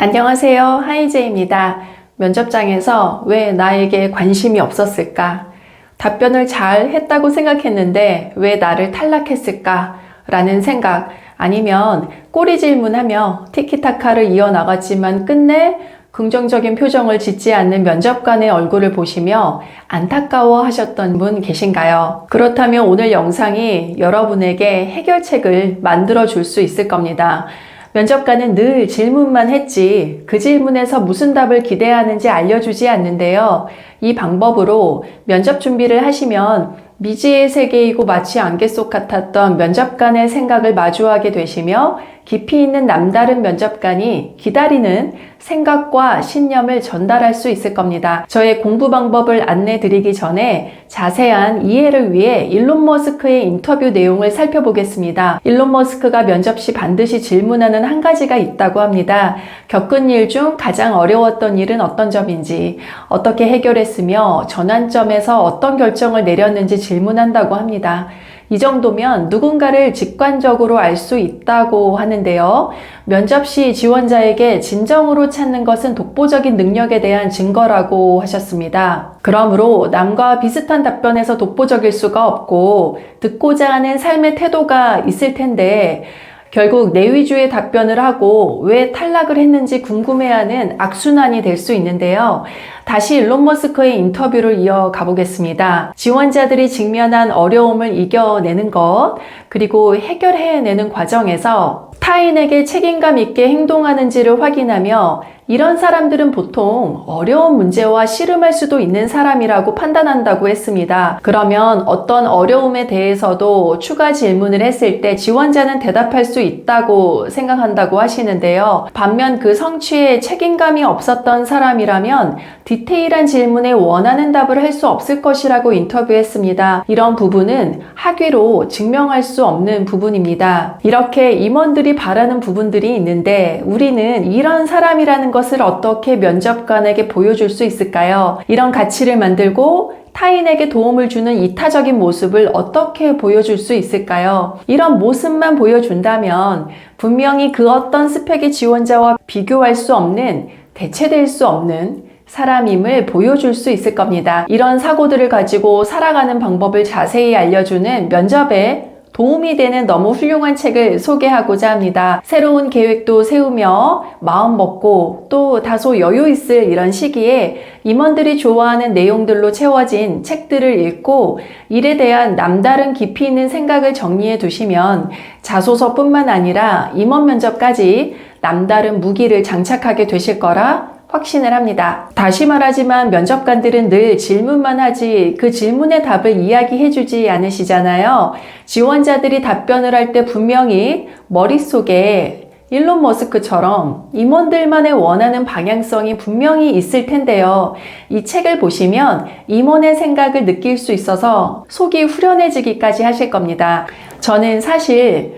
안녕하세요. 하이제입니다. 면접장에서 왜 나에게 관심이 없었을까? 답변을 잘 했다고 생각했는데 왜 나를 탈락했을까? 라는 생각, 아니면 꼬리 질문하며 티키타카를 이어나갔지만 끝내 긍정적인 표정을 짓지 않는 면접관의 얼굴을 보시며 안타까워 하셨던 분 계신가요? 그렇다면 오늘 영상이 여러분에게 해결책을 만들어 줄 수 있을 겁니다. 면접관은 늘 질문만 했지 그 질문에서 무슨 답을 기대하는지 알려주지 않는데요. 이 방법으로 면접 준비를 하시면 미지의 세계이고 마치 안개 속 같았던 면접관의 생각을 마주하게 되시며 깊이 있는 남다른 면접관이 기다리는 생각과 신념을 전달할 수 있을 겁니다. 저의 공부 방법을 안내 드리기 전에 자세한 이해를 위해 일론 머스크의 인터뷰 내용을 살펴보겠습니다. 일론 머스크가 면접 시 반드시 질문하는 한 가지가 있다고 합니다. 겪은 일 중 가장 어려웠던 일은 어떤 점인지, 어떻게 해결했으며 전환점에서 어떤 결정을 내렸는지 질문한다고 합니다. 이 정도면 누군가를 직관적으로 알 수 있다고 하는데요. 면접 시 지원자에게 진정으로 찾는 것은 독보적인 능력에 대한 증거라고 하셨습니다. 그러므로 남과 비슷한 답변에서 독보적일 수가 없고 듣고자 하는 삶의 태도가 있을 텐데 결국 내 위주의 답변을 하고 왜 탈락을 했는지 궁금해하는 악순환이 될 수 있는데요. 다시 일론 머스크의 인터뷰를 이어가 보겠습니다. 지원자들이 직면한 어려움을 이겨내는 것, 그리고 해결해내는 과정에서 타인에게 책임감 있게 행동하는지를 확인하며 이런 사람들은 보통 어려운 문제와 씨름할 수도 있는 사람이라고 판단한다고 했습니다. 그러면 어떤 어려움에 대해서도 추가 질문을 했을 때 지원자는 대답할 수 있다고 생각한다고 하시는데요. 반면 그 성취에 책임감이 없었던 사람이라면 디테일한 질문에 원하는 답을 할 수 없을 것이라고 인터뷰했습니다. 이런 부분은 학위로 증명할 수 없는 부분입니다. 이렇게 임원들이 바라는 부분들이 있는데 우리는 이런 사람이라는 것을 어떻게 면접관에게 보여줄 수 있을까요? 이런 가치를 만들고 타인에게 도움을 주는 이타적인 모습을 어떻게 보여줄 수 있을까요? 이런 모습만 보여준다면 분명히 그 어떤 스펙의 지원자와 비교할 수 없는, 대체될 수 없는 사람임을 보여줄 수 있을 겁니다. 이런 사고들을 가지고 살아가는 방법을 자세히 알려주는 면접에 도움이 되는 너무 훌륭한 책을 소개하고자 합니다. 새로운 계획도 세우며 마음 먹고 또 다소 여유 있을 이런 시기에 임원들이 좋아하는 내용들로 채워진 책들을 읽고 일에 대한 남다른 깊이 있는 생각을 정리해 두시면 자소서뿐만 아니라 임원 면접까지 남다른 무기를 장착하게 되실 거라 확신을 합니다. 다시 말하지만 면접관들은 늘 질문만 하지 그 질문의 답을 이야기해주지 않으시잖아요. 지원자들이 답변을 할 때 분명히 머릿속에 일론 머스크처럼 임원들만의 원하는 방향성이 분명히 있을 텐데요. 이 책을 보시면 임원의 생각을 느낄 수 있어서 속이 후련해지기까지 하실 겁니다. 저는 사실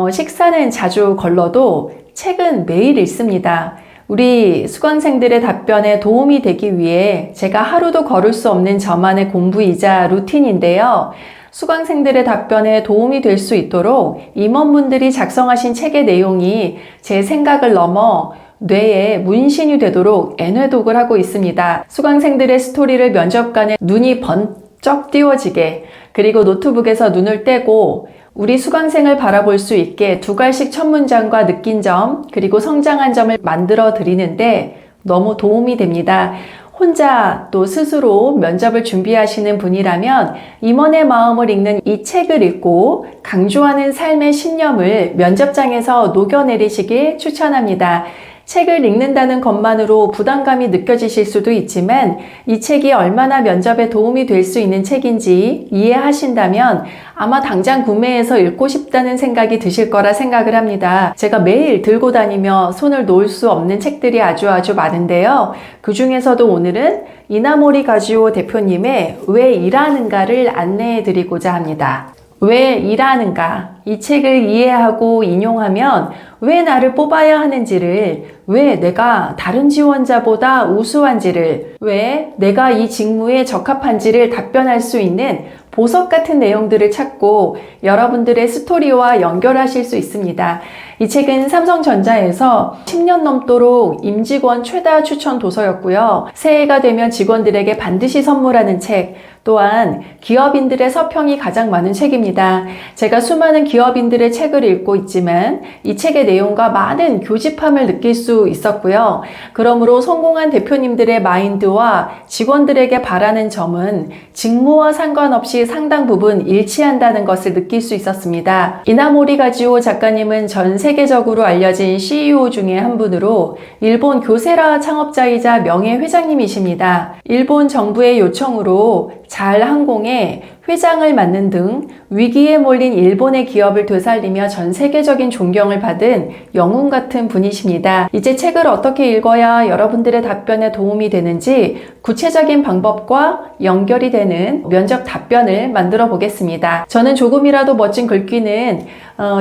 식사는 자주 걸러도 책은 매일 읽습니다. 우리 수강생들의 답변에 도움이 되기 위해 제가 하루도 거를 수 없는 저만의 공부이자 루틴인데요. 수강생들의 답변에 도움이 될 수 있도록 임원분들이 작성하신 책의 내용이 제 생각을 넘어 뇌에 문신이 되도록 애뇌독을 하고 있습니다. 수강생들의 스토리를 면접관에 눈이 번쩍 띄워지게, 그리고 노트북에서 눈을 떼고 우리 수강생을 바라볼 수 있게 두 갈씩 첫 문장과 느낀 점, 그리고 성장한 점을 만들어 드리는데 너무 도움이 됩니다. 혼자 또 스스로 면접을 준비하시는 분이라면 임원의 마음을 읽는 이 책을 읽고 강조하는 삶의 신념을 면접장에서 녹여내리시길 추천합니다. 책을 읽는다는 것만으로 부담감이 느껴지실 수도 있지만 이 책이 얼마나 면접에 도움이 될 수 있는 책인지 이해하신다면 아마 당장 구매해서 읽고 싶다는 생각이 드실 거라 생각을 합니다. 제가 매일 들고 다니며 손을 놓을 수 없는 책들이 아주 많은데요. 그 중에서도 오늘은 이나모리 가지오 대표님의 왜 일하는가를 안내해 드리고자 합니다. 왜 일하는가? 이 책을 이해하고 인용하면 왜 나를 뽑아야 하는지를, 왜 내가 다른 지원자보다 우수한지를, 왜 내가 이 직무에 적합한지를 답변할 수 있는 보석 같은 내용들을 찾고 여러분들의 스토리와 연결하실 수 있습니다. 이 책은 삼성전자에서 10년 넘도록 임직원 최다 추천 도서였고요. 새해가 되면 직원들에게 반드시 선물하는 책, 또한 기업인들의 서평이 가장 많은 책입니다. 제가 수많은 기업인들의 책을 읽고 있지만 이 책의 내용과 많은 교집함을 느낄 수 있었고요. 그러므로 성공한 대표님들의 마인드와 직원들에게 바라는 점은 직무와 상관없이 상당 부분 일치한다는 것을 느낄 수 있었습니다. 이나모리 가지오 작가님은 전 세계적으로 알려진 CEO 중에 한 분으로 일본 교세라 창업자이자 명예회장님이십니다. 일본 정부의 요청으로 잘 항공에 회장을 맡는 등 위기에 몰린 일본의 기업을 되살리며 전 세계적인 존경을 받은 영웅 같은 분이십니다. 이제 책을 어떻게 읽어야 여러분들의 답변에 도움이 되는지 구체적인 방법과 연결이 되는 면접 답변을 만들어 보겠습니다. 저는 조금이라도 멋진 글귀는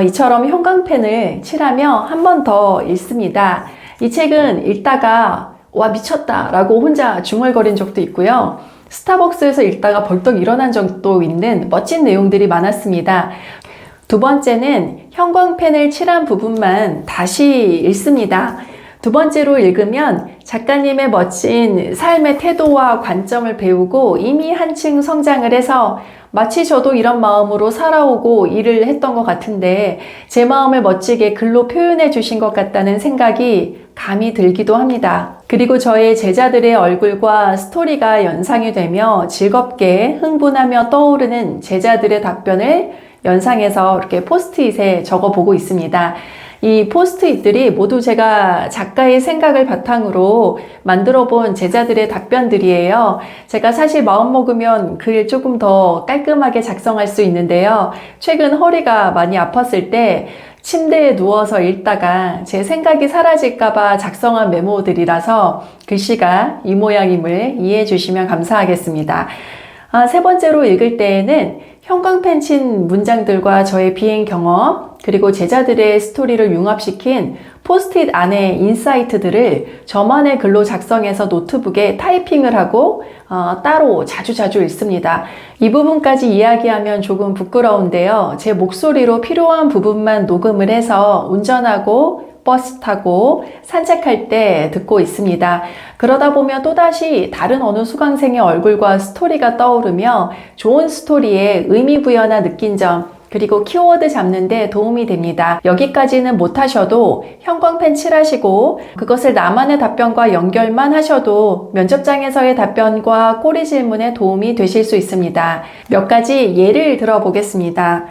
이처럼 형광펜을 칠하며 한 번 더 읽습니다. 이 책은 읽다가 와 미쳤다 라고 혼자 중얼거린 적도 있고요. 스타벅스에서 읽다가 벌떡 일어난 적도 있는 멋진 내용들이 많았습니다. 두 번째는 형광펜을 칠한 부분만 다시 읽습니다. 두 번째로 읽으면 작가님의 멋진 삶의 태도와 관점을 배우고 이미 한층 성장을 해서 마치 저도 이런 마음으로 살아오고 일을 했던 것 같은데 제 마음을 멋지게 글로 표현해 주신 것 같다는 생각이 감이 들기도 합니다. 그리고 저의 제자들의 얼굴과 스토리가 연상이 되며 즐겁게 흥분하며 떠오르는 제자들의 답변을 연상해서 이렇게 포스트잇에 적어보고 있습니다. 이 포스트잇들이 모두 제가 작가의 생각을 바탕으로 만들어 본 제자들의 답변들이에요. 제가 사실 마음먹으면 글 조금 더 깔끔하게 작성할 수 있는데요. 최근 허리가 많이 아팠을 때 침대에 누워서 읽다가 제 생각이 사라질까봐 작성한 메모들이라서 글씨가 이 모양임을 이해해 주시면 감사하겠습니다. 세 번째로 읽을 때에는 형광펜 친 문장들과 저의 비행 경험, 그리고 제자들의 스토리를 융합시킨 포스트잇 안에 인사이트들을 저만의 글로 작성해서 노트북에 타이핑을 하고 따로 자주 읽습니다. 이 부분까지 이야기하면 조금 부끄러운데요. 제 목소리로 필요한 부분만 녹음을 해서 운전하고 버스 타고 산책할 때 듣고 있습니다. 그러다 보면 또다시 다른 어느 수강생의 얼굴과 스토리가 떠오르며 좋은 스토리에 의미 부여나 느낀 점, 그리고 키워드 잡는데 도움이 됩니다. 여기까지는 못하셔도 형광펜 칠하시고 그것을 나만의 답변과 연결만 하셔도 면접장에서의 답변과 꼬리 질문에 도움이 되실 수 있습니다. 몇 가지 예를 들어보겠습니다.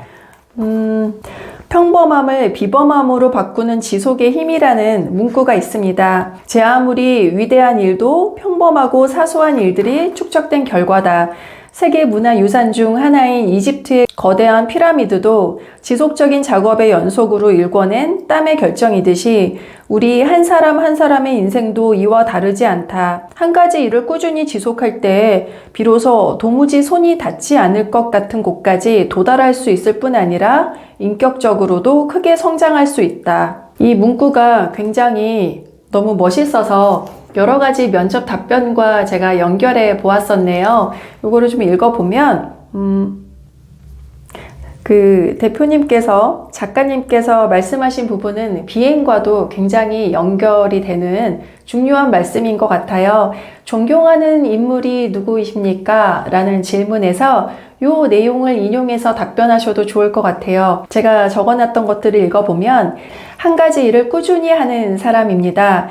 평범함을 비범함으로 바꾸는 지속의 힘이라는 문구가 있습니다. 제 아무리 위대한 일도 평범하고 사소한 일들이 축적된 결과다. 세계 문화유산 중 하나인 이집트의 거대한 피라미드도 지속적인 작업의 연속으로 일궈낸 땀의 결정이듯이 우리 한 사람 한 사람의 인생도 이와 다르지 않다. 한 가지 일을 꾸준히 지속할 때 비로소 도무지 손이 닿지 않을 것 같은 곳까지 도달할 수 있을 뿐 아니라 인격적으로도 크게 성장할 수 있다. 이 문구가 굉장히 너무 멋있어서 여러 가지 면접 답변과 제가 연결해 보았었네요. 이거를 좀 읽어보면 그 대표님께서, 작가님께서 말씀하신 부분은 비행과도 굉장히 연결이 되는 중요한 말씀인 것 같아요. 존경하는 인물이 누구이십니까? 라는 질문에서 이 내용을 인용해서 답변하셔도 좋을 것 같아요. 제가 적어놨던 것들을 읽어보면 한 가지 일을 꾸준히 하는 사람입니다.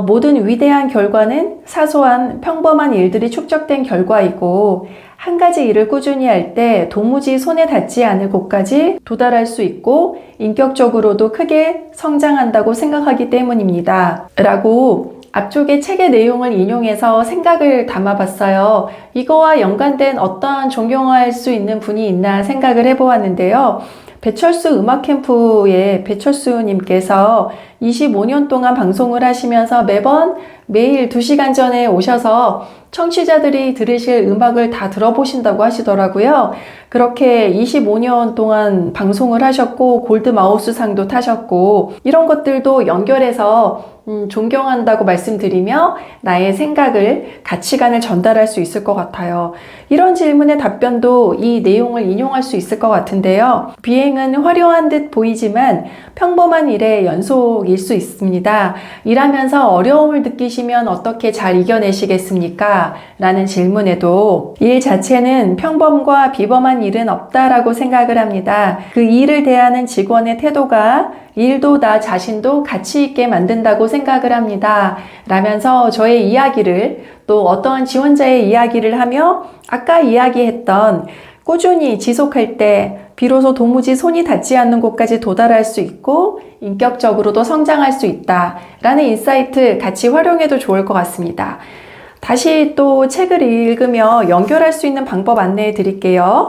모든 위대한 결과는 사소한 평범한 일들이 축적된 결과이고 한 가지 일을 꾸준히 할 때 도무지 손에 닿지 않을 곳까지 도달할 수 있고 인격적으로도 크게 성장한다고 생각하기 때문입니다. 라고 앞쪽의 책의 내용을 인용해서 생각을 담아봤어요. 이거와 연관된 어떠한 존경할 수 있는 분이 있나 생각을 해보았는데요. 배철수 음악캠프의 배철수님께서 25년 동안 방송을 하시면서 매번 매일 2시간 전에 오셔서 청취자들이 들으실 음악을 다 들어보신다고 하시더라고요. 그렇게 25년 동안 방송을 하셨고 골드 마우스 상도 타셨고 이런 것들도 연결해서 존경한다고 말씀드리며 나의 생각을, 가치관을 전달할 수 있을 것 같아요. 이런 질문의 답변도 이 내용을 인용할 수 있을 것 같은데요. 비행은 화려한 듯 보이지만 평범한 일의 연속일 수 있습니다. 일하면서 어려움을 느끼시면 어떻게 잘 이겨내시겠습니까? 라는 질문에도 일 자체는 평범과 비범한 일은 없다라고 생각을 합니다. 그 일을 대하는 직원의 태도가 일도 나 자신도 가치 있게 만든다고 생각을 합니다. 라면서 저의 이야기를 또 어떠한 지원자의 이야기를 하며 아까 이야기했던 꾸준히 지속할 때 비로소 도무지 손이 닿지 않는 곳까지 도달할 수 있고 인격적으로도 성장할 수 있다라는 인사이트 같이 활용해도 좋을 것 같습니다. 다시 또 책을 읽으며 연결할 수 있는 방법 안내해 드릴게요.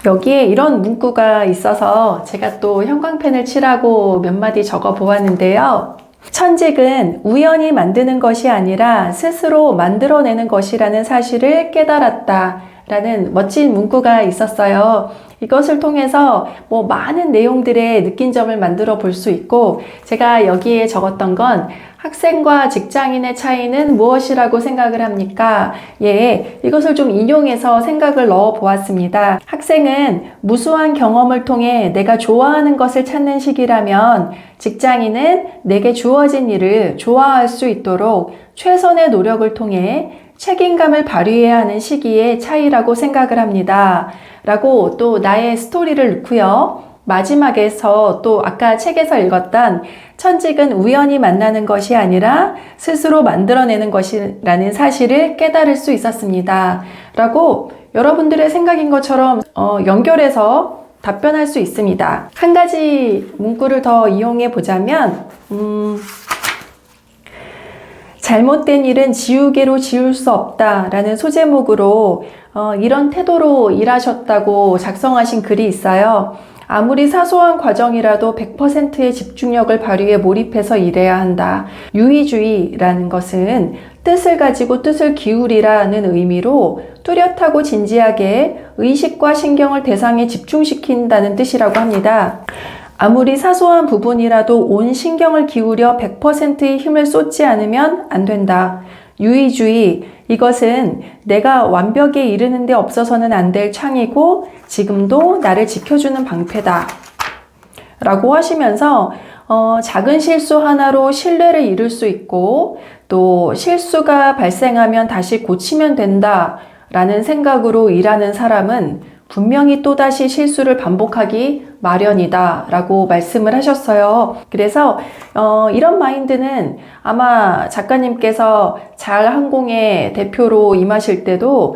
여기에 이런 문구가 있어서 제가 또 형광펜을 칠하고 몇 마디 적어 보았는데요. 천직은 우연히 만드는 것이 아니라 스스로 만들어내는 것이라는 사실을 깨달았다 라는 멋진 문구가 있었어요. 이것을 통해서 많은 내용들의 느낀 점을 만들어 볼 수 있고 제가 여기에 적었던 건 학생과 직장인의 차이는 무엇이라고 생각을 합니까? 이것을 좀 인용해서 생각을 넣어 보았습니다. 학생은 무수한 경험을 통해 내가 좋아하는 것을 찾는 시기라면 직장인은 내게 주어진 일을 좋아할 수 있도록 최선의 노력을 통해 책임감을 발휘해야 하는 시기의 차이라고 생각을 합니다. 라고 또 나의 스토리를 넣고요. 마지막에서 또 아까 책에서 읽었던 천직은 우연히 만나는 것이 아니라 스스로 만들어내는 것이라는 사실을 깨달을 수 있었습니다. 라고 여러분들의 생각인 것처럼 연결해서 답변할 수 있습니다. 한 가지 문구를 더 이용해 보자면 잘못된 일은 지우개로 지울 수 없다 라는 소제목으로 이런 태도로 일하셨다고 작성하신 글이 있어요. 아무리 사소한 과정이라도 100%의 집중력을 발휘해 몰입해서 일해야 한다. 유의주의라는 것은 뜻을 가지고 뜻을 기울이라는 의미로 뚜렷하고 진지하게 의식과 신경을 대상에 집중시킨다는 뜻이라고 합니다. 아무리 사소한 부분이라도 온 신경을 기울여 100%의 힘을 쏟지 않으면 안 된다. 유의주의, 이것은 내가 완벽에 이르는 데 없어서는 안 될 창이고 지금도 나를 지켜주는 방패다. 라고 하시면서 작은 실수 하나로 신뢰를 잃을 수 있고 또 실수가 발생하면 다시 고치면 된다 라는 생각으로 일하는 사람은 분명히 또다시 실수를 반복하기 마련이다 라고 말씀을 하셨어요. 그래서 이런 마인드는 아마 작가님께서 잘 항공의 대표로 임하실 때도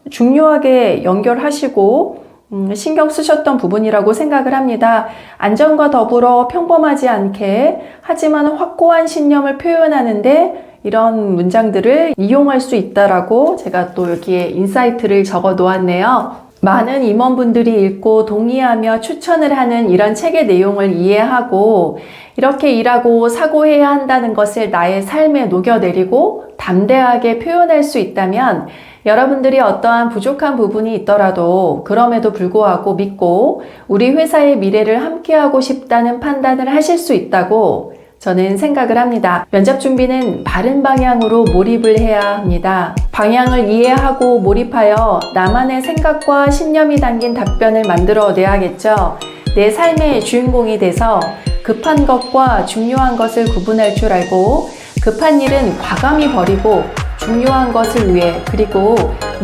중요하게 연결하시고 신경 쓰셨던 부분이라고 생각을 합니다. 안전과 더불어 평범하지 않게 하지만 확고한 신념을 표현하는데 이런 문장들을 이용할 수 있다라고 제가 또 여기에 인사이트를 적어 놓았네요. 많은 임원분들이 읽고 동의하며 추천을 하는 이런 책의 내용을 이해하고 이렇게 일하고 사고해야 한다는 것을 나의 삶에 녹여내리고 담대하게 표현할 수 있다면 여러분들이 어떠한 부족한 부분이 있더라도 그럼에도 불구하고 믿고 우리 회사의 미래를 함께하고 싶다는 판단을 하실 수 있다고 저는 생각을 합니다. 면접 준비는 바른 방향으로 몰입을 해야 합니다. 방향을 이해하고 몰입하여 나만의 생각과 신념이 담긴 답변을 만들어내야겠죠. 내 삶의 주인공이 돼서 급한 것과 중요한 것을 구분할 줄 알고 급한 일은 과감히 버리고 중요한 것을 위해 그리고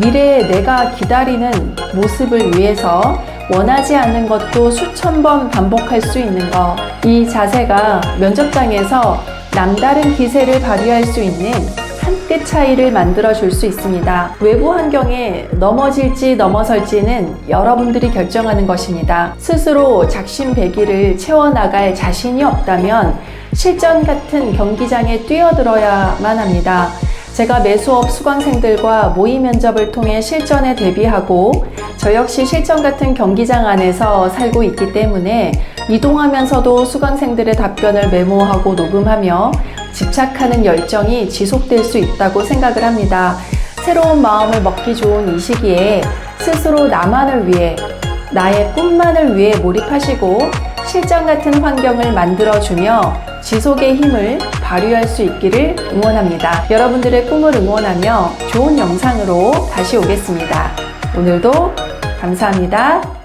미래에 내가 기다리는 모습을 위해서 원하지 않는 것도 수천 번 반복할 수 있는 것. 이 자세가 면접장에서 남다른 기세를 발휘할 수 있는 한 끗 차이를 만들어 줄 수 있습니다. 외부 환경에 넘어질지 넘어설지는 여러분들이 결정하는 것입니다. 스스로 작심배기를 채워나갈 자신이 없다면 실전 같은 경기장에 뛰어들어야만 합니다. 제가 매수업 수강생들과 모의 면접을 통해 실전에 대비하고 저 역시 실전 같은 경기장 안에서 살고 있기 때문에 이동하면서도 수강생들의 답변을 메모하고 녹음하며 집착하는 열정이 지속될 수 있다고 생각을 합니다. 새로운 마음을 먹기 좋은 이 시기에 스스로 나만을 위해, 나의 꿈만을 위해 몰입하시고 실전 같은 환경을 만들어주며 지속의 힘을 발휘할 수 있기를 응원합니다. 여러분들의 꿈을 응원하며 좋은 영상으로 다시 오겠습니다. 오늘도 감사합니다.